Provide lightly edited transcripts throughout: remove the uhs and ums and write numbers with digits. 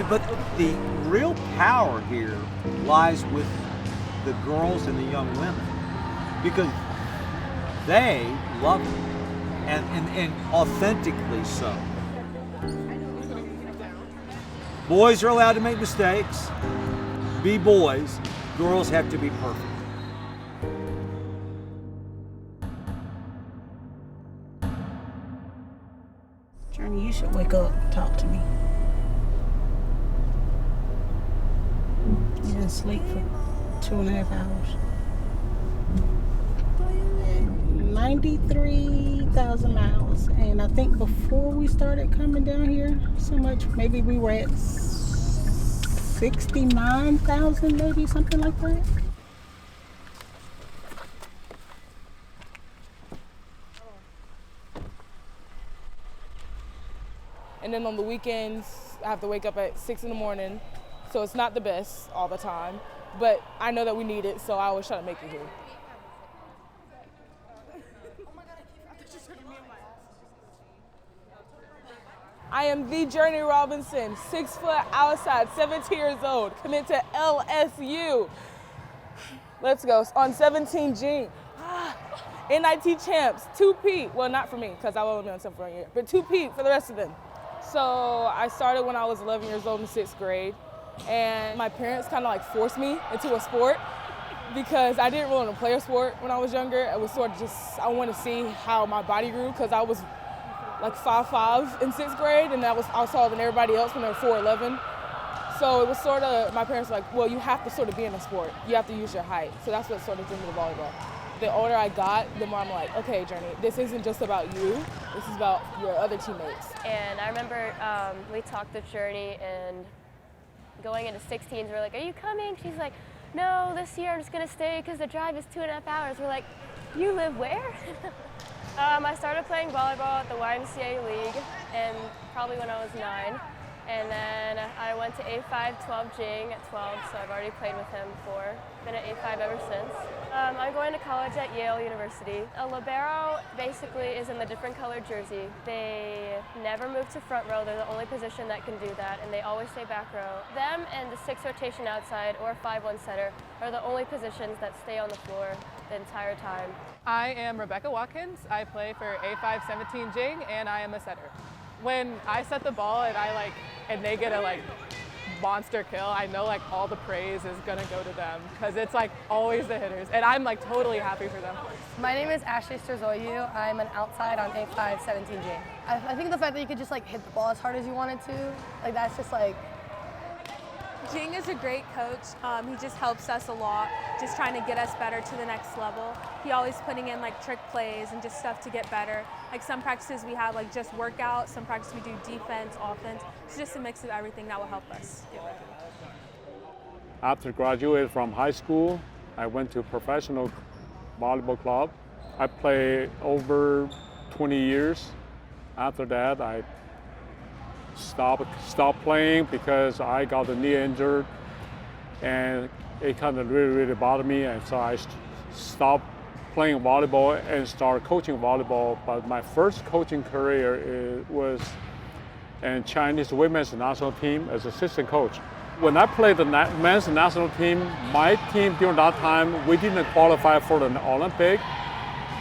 But the real power here lies with the girls and the young women, because they love it, and authentically so. Boys are allowed to make mistakes, be boys. Girls have to be perfect. Journey, you should wake up and talk to me. You didn't sleep for 2.5 hours. 93,000 miles. And I think before we started coming down here so much, maybe we were at 69,000, maybe something like that. And then on the weekends, I have to wake up at 6 in the morning. So it's not the best all the time, but I know that we need it, so I always try to make it here. I am the Journey Robinson, 6 foot outside, 17 years old, commit to LSU. Let's go, on 17 G. NIT champs, 2P, well not for me, because I will only be on 7 for a year, but 2P for the rest of them. So I started when I was 11 years old in 6th grade, and my parents kind of like forced me into a sport because I didn't really want to play a sport when I was younger. It was sort of just, I wanted to see how my body grew, because I was like 5'5" in 6th grade, and I was taller than everybody else when they were 4'11". So it was sort of, my parents were like, well, you have to sort of be in a sport. You have to use your height. So that's what sort of drew me to volleyball. The older I got, the more I'm like, okay, Journey, this isn't just about you. This is about your other teammates. And I remember we talked with Journey, and going into 16s, we're like, are you coming? She's like, no, this year I'm just gonna stay because the drive is 2.5 hours. We're like, you live where? I started playing volleyball at the YMCA League, and probably when I was 9. And then I went to A5 12 Jing at 12, so I've already played with him before. Been at A5 ever since. I'm going to college at Yale University. A libero basically is in the different colored jersey. They never move to front row. They're the only position that can do that, and they always stay back row. Them and the 6 rotation outside or 5-1 setter are the only positions that stay on the floor the entire time. I am Rebecca Watkins. I play for A5 17 Jing, and I am a setter. When I set the ball and they get a monster kill, I know all the praise is gonna go to them, because it's always the hitters, and I'm totally happy for them. My name is Ashley Strzoyu. I'm an outside on A5 17 Jing. I think the fact that you could just hit the ball as hard as you wanted to, that's just Jing is a great coach. He just helps us a lot, just trying to get us better to the next level. He always putting in trick plays and just stuff to get better. Some practices we have just workout, some practices we do defense, offense. It's just a mix of everything that will help us get better. After graduating from high school, I went to a professional volleyball club. I played over 20 years. After that, I stopped playing because I got the knee injured, and it kind of really bothered me, and so I stopped playing volleyball and started coaching volleyball. But my first coaching career was in Chinese women's national team as assistant coach. When I played the men's national team, my team during that time, we didn't qualify for the Olympic,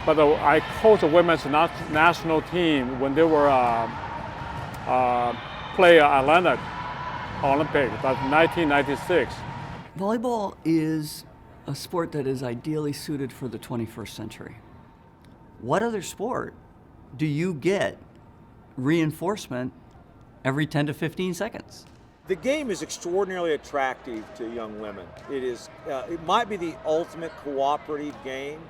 but I coached the women's national team when they were play Atlanta Olympic, that's 1996. Volleyball is a sport that is ideally suited for the 21st century. What other sport do you get reinforcement every 10 to 15 seconds? The game is extraordinarily attractive to young women. It might be the ultimate cooperative game.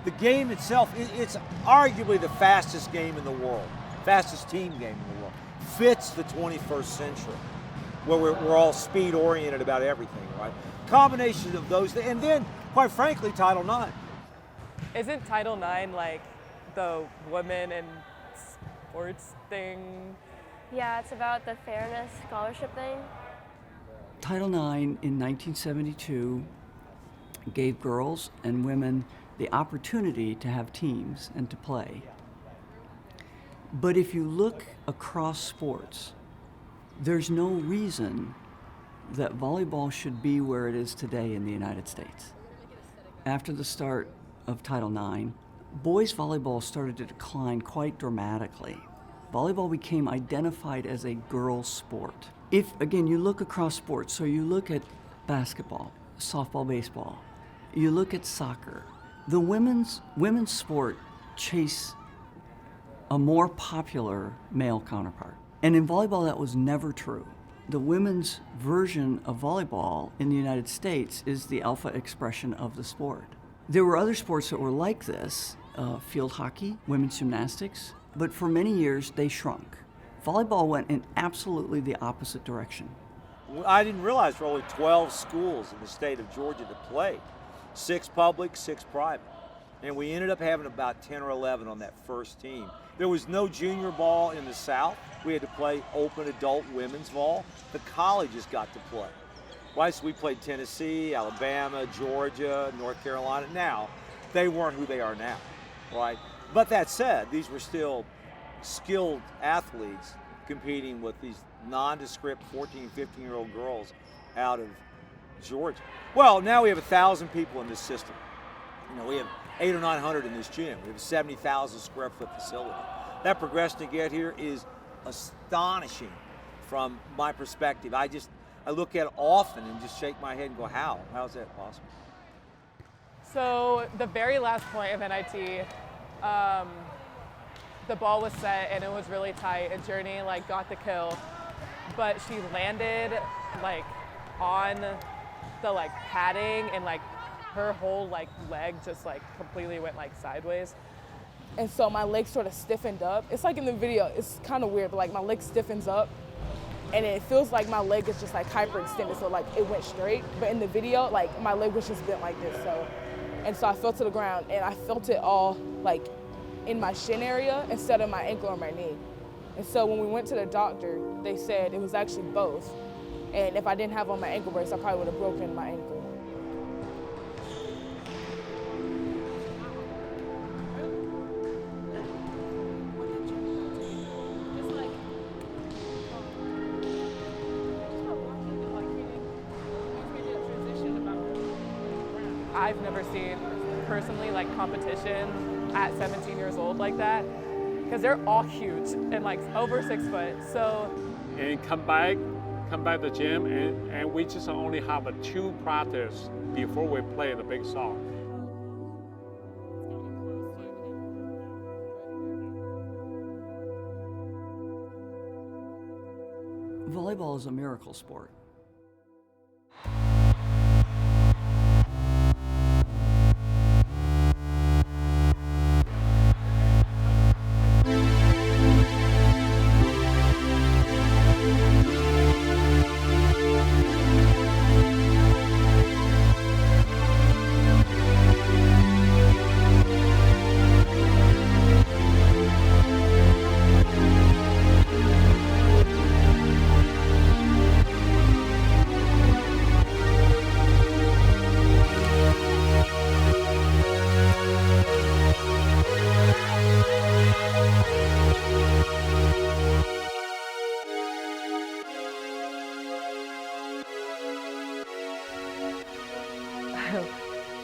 The game itself, it's arguably the fastest game in the world, fastest team game in the world. Fits the 21st century, where we're all speed oriented about everything, right? Combination of those, and then, quite frankly, Title IX. Isn't Title IX the women in sports thing? Yeah, it's about the fairness scholarship thing. Title IX in 1972 gave girls and women the opportunity to have teams and to play. But if you look across sports, there's no reason that volleyball should be where it is today in the United States. After the start of Title IX, boys volleyball started to decline quite dramatically. Volleyball became identified as a girls' sport. If, again, you look across sports, so you look at basketball, softball, baseball, you look at soccer, the women's sport chase a more popular male counterpart. And in volleyball, that was never true. The women's version of volleyball in the United States is the alpha expression of the sport. There were other sports that were like this, field hockey, women's gymnastics, but for many years they shrunk. Volleyball went in absolutely the opposite direction. I didn't realize there were only 12 schools in the state of Georgia that played. 6 public, 6 private. And we ended up having about 10 or 11 on that first team. There was no junior ball in the South. We had to play open adult women's ball. The colleges got to play. Right, so we played Tennessee, Alabama, Georgia, North Carolina. Now, they weren't who they are now, right? But that said, these were still skilled athletes competing with these nondescript 14, 15-year-old girls out of Georgia. Well, now we have 1,000 people in this system. You know, we have 800 or 900 in this gym. We have a 70,000 square foot facility. That progression to get here is astonishing from my perspective. I look at it often and just shake my head and go, how? How is that possible? So the very last point of NIT, the ball was set and it was really tight, and Journey got the kill, but she landed on the padding, and her whole leg just completely went sideways. And so my leg sort of stiffened up. It's like in the video, it's kind of weird, but my leg stiffens up and it feels like my leg is just hyperextended, so it went straight. But in the video, my leg was just bent like this. So I fell to the ground, and I felt it all in my shin area instead of my ankle or my knee. And so when we went to the doctor, they said it was actually both. And if I didn't have on my ankle brace, I probably would have broken my ankle. I've never seen personally competition at 17 years old like that, because they're all huge and over 6 foot. So And come back to the gym, and we just only have a 2 practice before we play the big song. Volleyball is a miracle sport.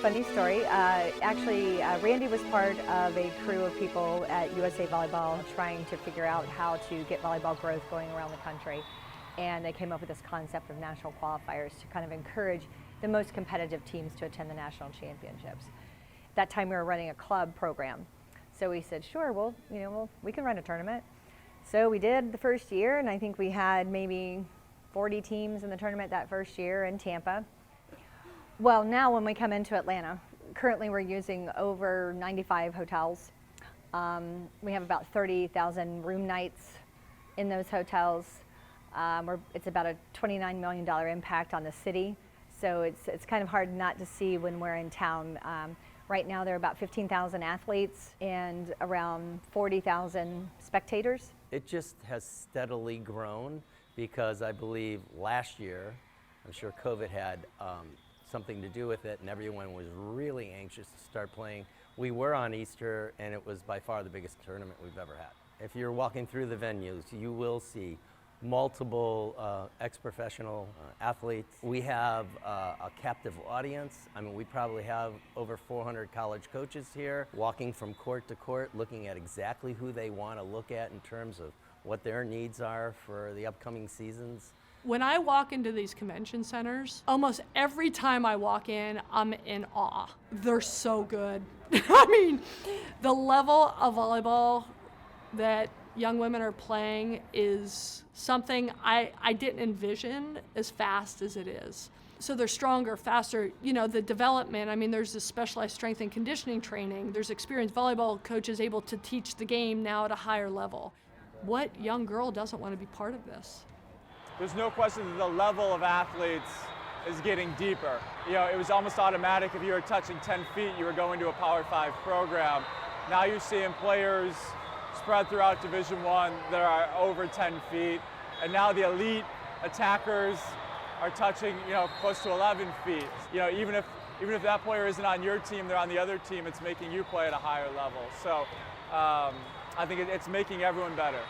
Funny story. Actually, Randy was part of a crew of people at USA Volleyball trying to figure out how to get volleyball growth going around the country. And they came up with this concept of national qualifiers to kind of encourage the most competitive teams to attend the national championships. At that time, we were running a club program. So we said, sure, we can run a tournament. So we did the first year, and I think we had maybe 40 teams in the tournament that first year in Tampa. Well, now when we come into Atlanta, currently we're using over 95 hotels. We have about 30,000 room nights in those hotels. It's about a $29 million impact on the city. So it's kind of hard not to see when we're in town. Right now there are about 15,000 athletes and around 40,000 spectators. It just has steadily grown because I believe last year, I'm sure COVID had something to do with it, and everyone was really anxious to start playing. We were on Easter, and it was by far the biggest tournament we've ever had. If you're walking through the venues, you will see multiple ex-professional athletes. We have a captive audience. I mean, we probably have over 400 college coaches here, walking from court to court, looking at exactly who they want to look at in terms of what their needs are for the upcoming seasons. When I walk into these convention centers, almost every time I walk in, I'm in awe. They're so good. I mean, the level of volleyball that young women are playing is something I didn't envision as fast as it is. So they're stronger, faster, you know, the development, I mean, there's this specialized strength and conditioning training. There's experienced volleyball coaches able to teach the game now at a higher level. What young girl doesn't want to be part of this? There's no question that the level of athletes is getting deeper. You know, it was almost automatic if you were touching 10 feet, you were going to a Power 5 program. Now you're seeing players spread throughout Division I that are over 10 feet. And now the elite attackers are touching, you know, close to 11 feet. You know, even if that player isn't on your team, they're on the other team, it's making you play at a higher level. So I think it's making everyone better.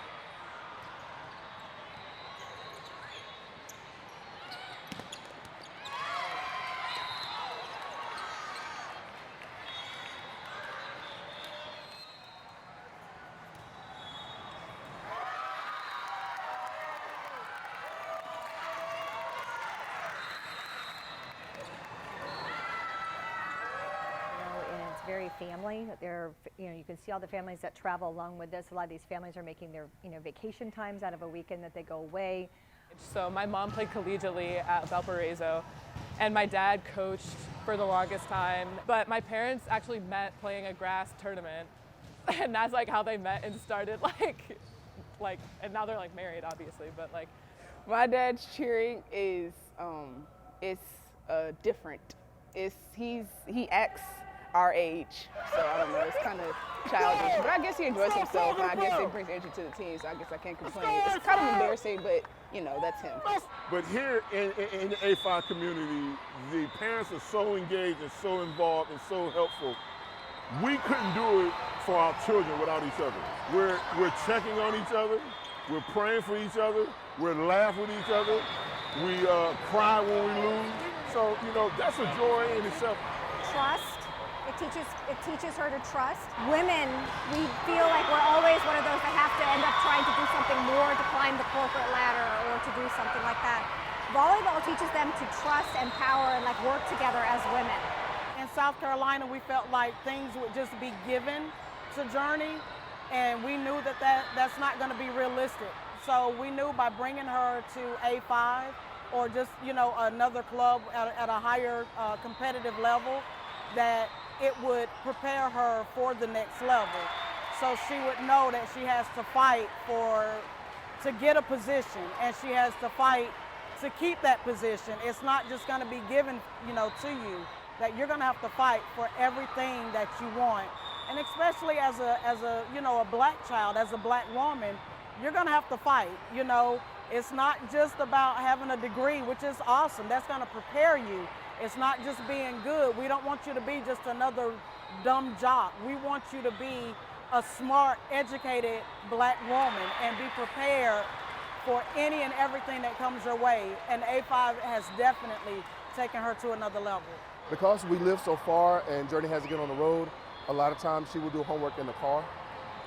Very family. They're, you know, you can see all the families that travel along with this. A lot of these families are making their, you know, vacation times out of a weekend that they go away. So my mom played collegiately at Valparaiso, and my dad coached for the longest time. But my parents actually met playing a grass tournament, and that's like how they met and started like, and now they're like married, obviously. But like, My dad's cheering is different. He acts our age, so I don't know, it's kind of childish, but I guess he enjoys himself, and I guess it brings energy to the team, so I guess I can't complain. It's kind of embarrassing, but you know, that's him. But here in the A5 community, the parents are so engaged and so involved and so helpful. We couldn't do it for our children without each other. We're checking on each other, we're praying for each other, we're laughing with each other, we cry when we lose. So, you know, that's a joy in itself. Trust. It teaches her to trust. Women, we feel like we're always one of those that have to end up trying to do something more to climb the corporate ladder or to do something like that. Volleyball teaches them to trust and power and like work together as women. In South Carolina, we felt like things would just be given to Journey, and we knew that that's not going to be realistic. So we knew by bringing her to A5 or just, you know, another club at a higher competitive level, that it would prepare her for the next level. So she would know that she has to fight to get a position, and she has to fight to keep that position. It's not just going to be given, you know, to you, that you're going to have to fight for everything that you want. And especially as a you know, a black child, as a black woman, you're going to have to fight, you know. It's not just about having a degree, which is awesome. That's going to prepare you. It's not just being good. We don't want you to be just another dumb jock. We want you to be a smart, educated black woman and be prepared for any and everything that comes your way. And A5 has definitely taken her to another level. Because we live so far and Journey has to get on the road, a lot of times she will do homework in the car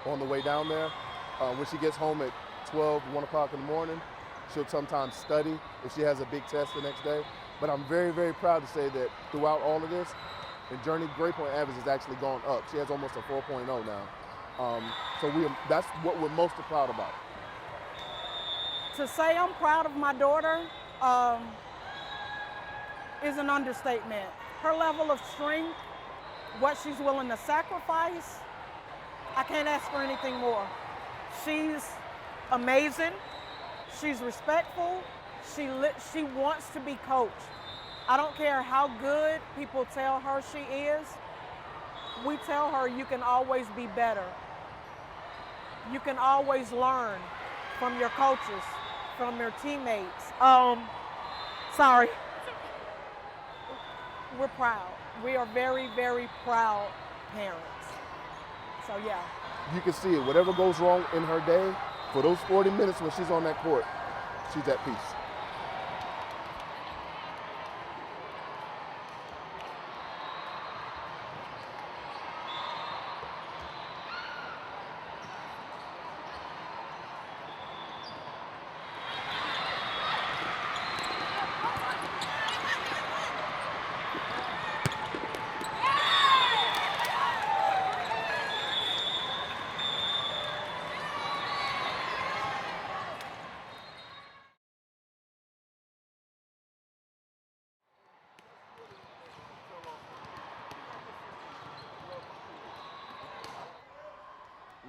on the way down there. When she gets home at 12, 1 o'clock in the morning, she'll sometimes study if she has a big test the next day. But I'm very, very proud to say that throughout all of this, the Journey grade point average has actually gone up. She has almost a 4.0 now. So that's what we're most proud about. To say I'm proud of my daughter is an understatement. Her level of strength, what she's willing to sacrifice, I can't ask for anything more. She's amazing. She's respectful. She wants to be coached. I don't care how good people tell her she is. We tell her you can always be better. You can always learn from your coaches, from your teammates. Sorry. We're proud. We are very, very proud parents. So yeah. You can see it. Whatever goes wrong in her day, for those 40 minutes when she's on that court, she's at peace.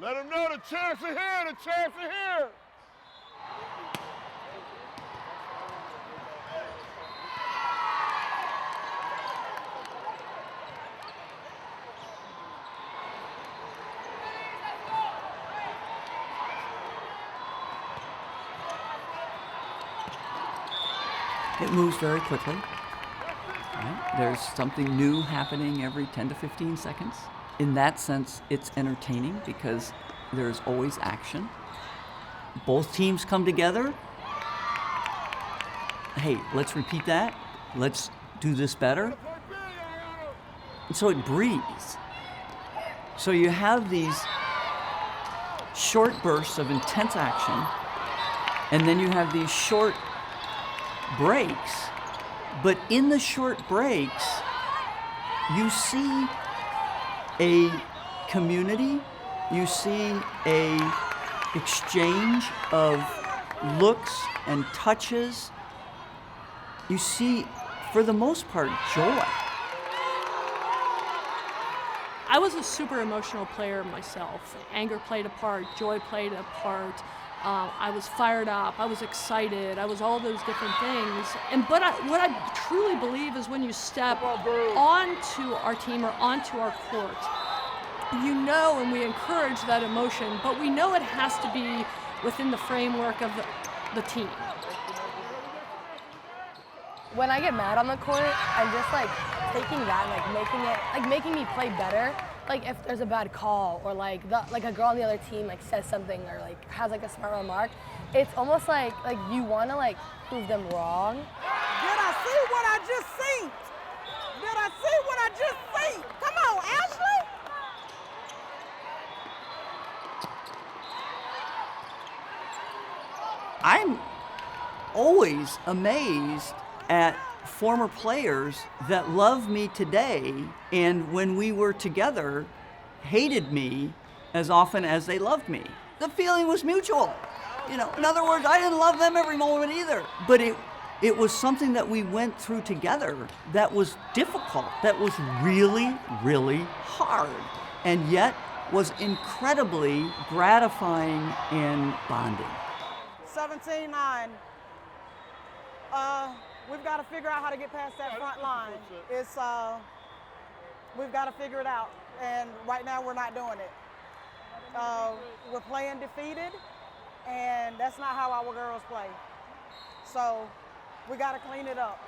Let them know the champs are here, the champs are here. It moves very quickly. Right? There's something new happening every 10 to 15 seconds. In that sense, it's entertaining because there's always action. Both teams come together. Hey, let's repeat that. Let's do this better. And so it breathes. So you have these short bursts of intense action, and then you have these short breaks. But in the short breaks, you see a community, you see a exchange of looks and touches. You see, for the most part, joy. I was a super emotional player myself. Anger played a part, joy played a part. I was fired up, I was excited, I was all those different things. But what I truly believe is when you step onto our team or onto our court, you know, and we encourage that emotion, but we know it has to be within the framework of the team. When I get mad on the court, I'm just like taking that, making me play better. Like if there's a bad call or like a girl on the other team like says something or like has like a smart remark, it's almost like you want to like prove them wrong. Did I see what I just seen? Did I see what I just seen? Come on, Ashley. I'm always amazed at former players that love me today and when we were together hated me as often as they loved me. The feeling was mutual. You know, in other words, I didn't love them every moment either. But it was something that we went through together that was difficult, that was really, really hard, and yet was incredibly gratifying and bonding. 17-9. We've got to figure out how to get past that front line. We've got to figure it out, and right now we're not doing it. We're playing defeated, and that's not how our girls play. So we got to clean it up.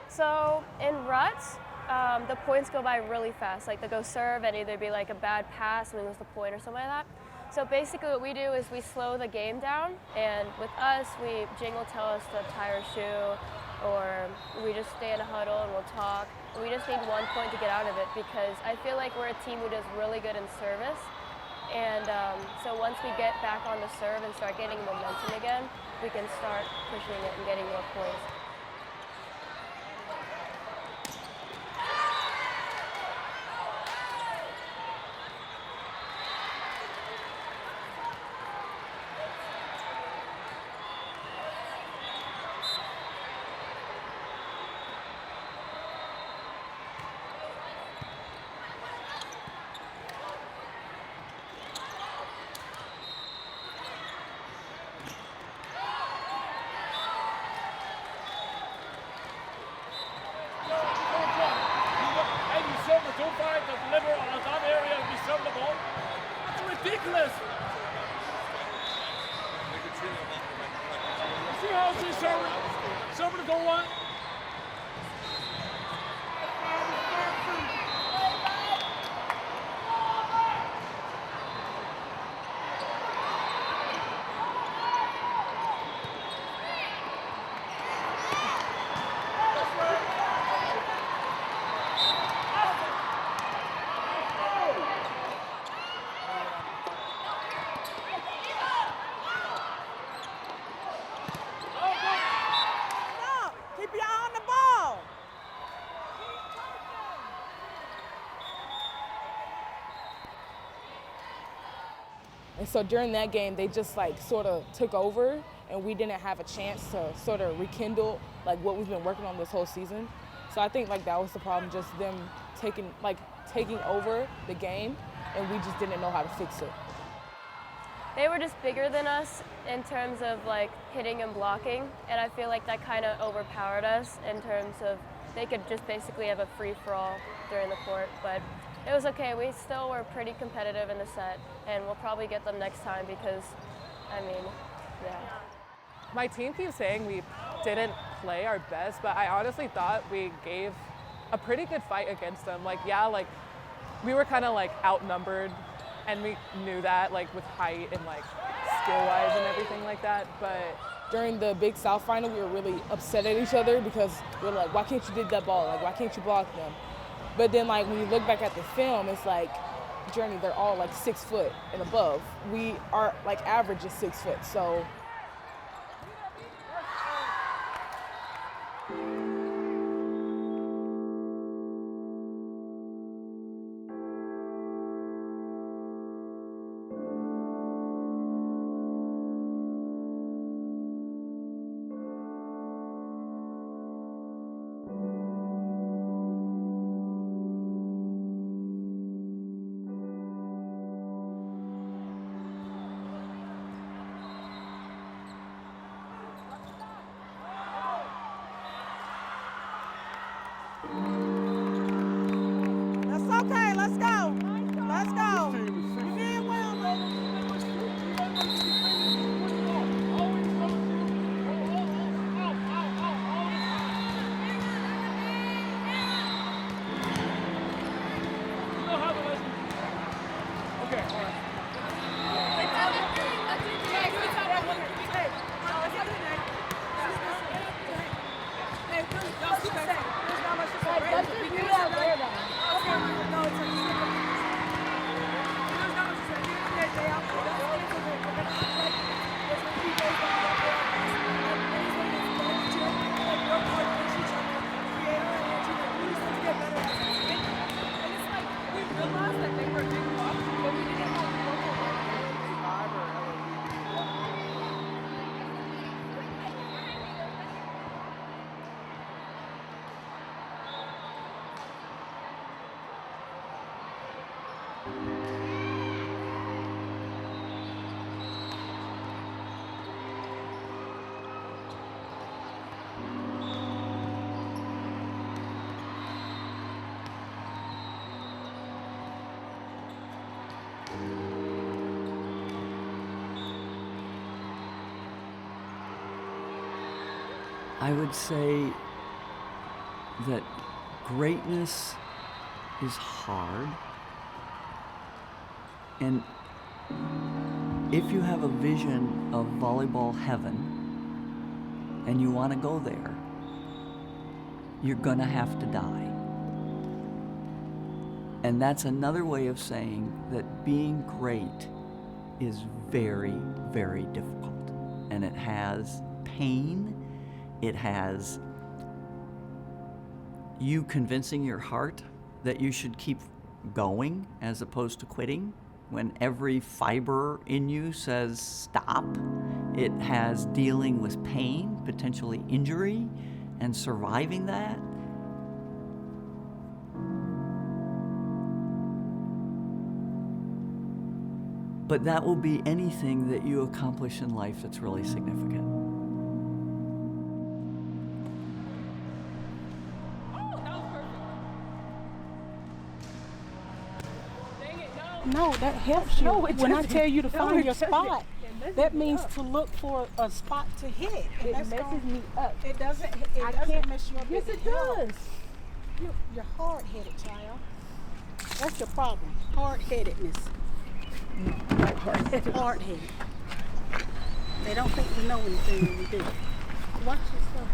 So in ruts, the points go by really fast. Like they go serve and either be like a bad pass and we lose the point or something like that. So basically what we do is we slow the game down, and with us, Jing will tell us to tie our shoe, or we just stay in a huddle and we'll talk. We just need 1 point to get out of it because I feel like we're a team who does really good in service. And so once we get back on the serve and start getting momentum again, we can start pushing it and getting more points. Greenhouse is serving. Server to goal line. Keep your eye on the ball. And so during that game, they just like sort of took over, and we didn't have a chance to sort of rekindle like what we've been working on this whole season. So I think like that was the problem, just them taking over the game, and we just didn't know how to fix it. They were just bigger than us in terms of like hitting and blocking, and I feel like that kind of overpowered us in terms of they could just basically have a free-for-all during the court, but it was okay. We still were pretty competitive in the set, and we'll probably get them next time because, I mean, yeah. My team keeps saying we didn't play our best, but I honestly thought we gave a pretty good fight against them. Like, yeah, like we were kind of like outnumbered, and we knew that, like with height and like skill-wise and everything like that, but during the Big South final, we were really upset at each other because we were like, why can't you dig that ball? Like, why can't you block them? But then like when you look back at the film, it's like, Journey, they're all like 6 foot and above. We are like average is 6 foot, so. That's okay. Let's go. Let's go. You did well, baby. Okay, all right. I would say that greatness is hard, and if you have a vision of volleyball heaven and you want to go there, you're gonna have to die. And that's another way of saying that being great is very, very difficult. And it has pain, it has you convincing your heart that you should keep going as opposed to quitting when every fiber in you says stop. It has dealing with pain, potentially injury, and surviving that. But that will be anything that you accomplish in life that's really significant. No, that helps you when I tell you to find your spot. that means to look for a spot to hit. And It that's messes me up. It doesn't. I can't mess you up. Yes, it helps. does. You're hard-headed, child. That's your problem. Hard-headedness. Hard-headed. They don't think we know anything when we do. Watch yourself.